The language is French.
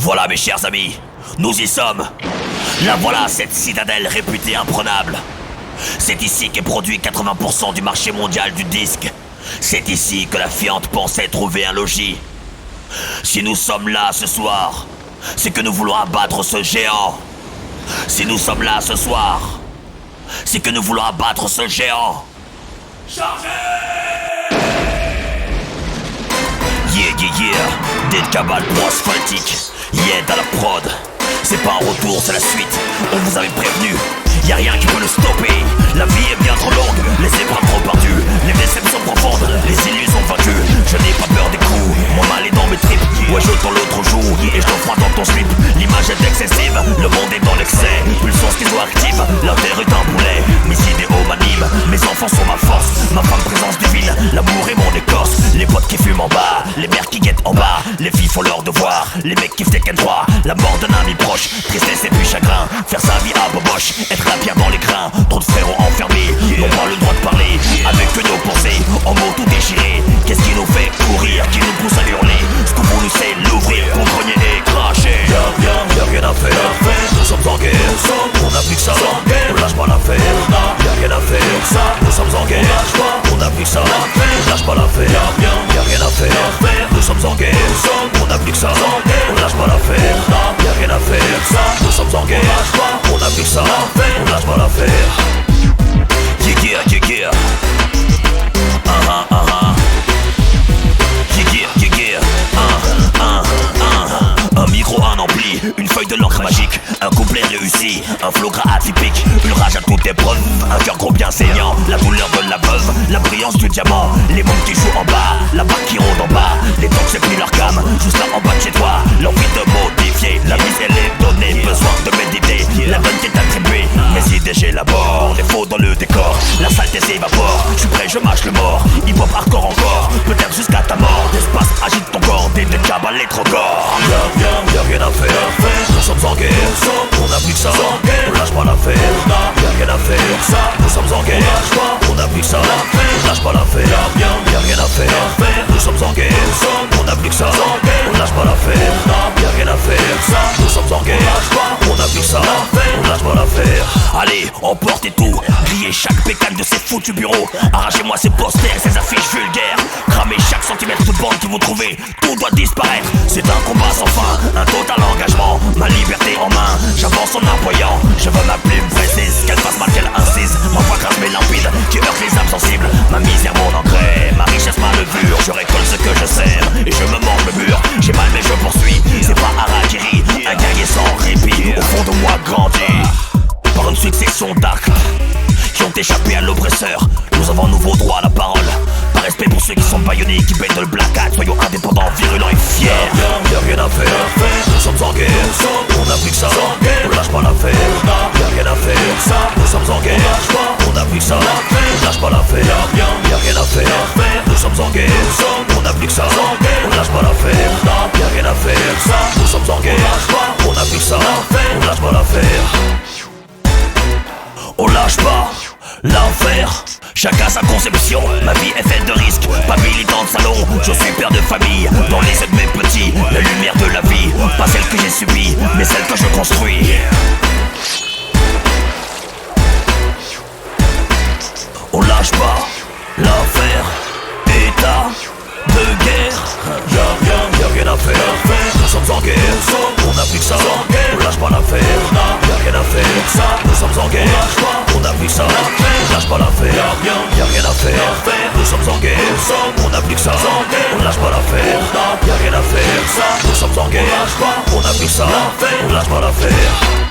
Voilà mes chers amis, nous y sommes. La voilà, cette citadelle réputée imprenable. C'est ici qu'est produit 80% du marché mondial du disque. C'est ici que la fiante pensait trouver un logis. Si nous sommes là ce soir, c'est que nous voulons abattre ce géant. Si nous sommes là ce soir, c'est que nous voulons abattre ce géant. Chargez! Yeah, des cabales pour asphaltique. Yeah, dans la prod. C'est pas un retour, c'est la suite. On vous avait prévenu, y'a rien qui peut le stopper. La vie est bien trop longue, les épreuves trop perdues, les déceptions profondes, les illusions vaincues. Je n'ai pas peur des coups, mon mal est dans mes tripes. Ouais, je tourne l'autre jour et je t'enfreins dans ton slip. L'image est excessive, le monde est dans l'excès. Pulsion schizoactive, la terre est un boulet. Mes idéaux m'animent, mes enfants sont ma force. Ma femme présence divine, l'amour est mon écorce. Les potes qui fument en bas, les mères qui guettent en bas. Les filles font leur devoir, les mecs kiffent Tekken 3. La mort d'un ami proche, tristesse et puis chagrin. Faire sa vie à boboche, être la pierre dans les grains. Trop de frérots enfermés, n'ont pas le droit de parler. Avec que nos pensées, en mots tout déchirés. Qu'est-ce qui nous fait courir, qui nous pousse à hurler? Ce qu'on voulu c'est l'ouvrir, compreniez et cracher. Y'a rien à faire, nous sommes en guerre. On a plus que ça, on lâche pas l'affaire. Y'a rien à faire, nous sommes en guerre. On a plus que ça, on lâche pas l'affaire. Y'a rien à faire, nous sommes en guerre. On a plus que ça, on lâche pas l'affaire. Y'a rien à faire, nous sommes en guerre. On a plus que ça, on lâche pas l'affaire. Yeah. Un micro, un ampli, une feuille de l'encre magique, un couplet réussi, un flow gras atypique, une rage à toute épreuve, un cœur gros bien saignant, la douleur de la veuve, la brillance du diamant, les mômes qui jouent en bas, la barre qui rôde en bas, les tocs c'est plus leur cam, juste là en bas de chez toi, l'envie de modifier, la mise elle est donnée, besoin de méditer, la bonne qui est attribuée, mes idées j'élabore, les faux dans le décor, la saleté s'évapore, je suis prêt, je mâche le mort, hip-hop hardcore encore, peut-être jusqu'à ta mort, l'espace agite ton corps, des cabales les trop corps. Y'a rien à faire, nous sommes en guerre. On a plus que ça, on lâche pas l'affaire. Y'a rien à faire, nous sommes en guerre. On a plus que ça, on lâche pas l'affaire. Y'a rien à faire, nous sommes en guerre. On a plus que ça, on lâche pas l'affaire. Y'a rien à faire, nous sommes en guerre. On a plus que ça, on lâche pas l'affaire. Allez, emportez tout, grillez chaque pécane de ces foutus bureaux. Arrachez-moi ces posters, ces affiches vulgaires. Cramez chaque centimètre de bande que vous trouvez, tout doit disparaître. C'est un combat sans fin, un total engagement, ma liberté en main, j'avance en aboyant. Je veux ma plume précise, qu'elle fasse mal, qu'elle incise. Ma voix grasse mais limpide, qui heurte les âmes sensibles. Ma misère, mon engrais, ma richesse, ma levure. Je récolte ce que je sème, et je me mange le mur. J'ai mal mais je poursuis, c'est pas Harakiri, un guerrier sans répit. Au fond de moi grandit, par une succession d'actes qui ont échappé à l'oppresseur. Nous avons nouveau droit à la parole. Par respect pour ceux qui sont baïonnés, qui baignent dans le black hat. Soyons indépendants, virulents et fiers. Y'a rien à faire, nous sommes en guerre. On a plus que ça, on lâche pas l'affaire. Y'a rien à faire, nous sommes en guerre. On a plus que ça, on lâche pas l'affaire. Y'a rien à faire, nous sommes en guerre. On a plus que ça, on lâche pas l'affaire. Y'a rien à faire, nous sommes en guerre. On a plus que ça, on lâche pas l'affaire. On lâche pas l'enfer, chacun sa conception. Ma vie est faite de risques, pas militant de salon. Je suis père de famille, dans les yeux de mes petits. La lumière de la vie, pas celle que j'ai subie, mais celle que je construis. On lâche pas l'enfer, état de guerre. Y'a rien à faire, nous sommes en guerre. On a plus que ça, on lâche pas l'affaire. Y'a rien à faire, nous sommes en guerre. On a plus que ça, on lâche pas l'affaire. Y'a rien à faire, nous sommes en guerre. On a plus que ça, on lâche pas l'affaire. Y'a rien à faire, nous sommes en guerre. On a plus que ça, on lâche pas l'affaire.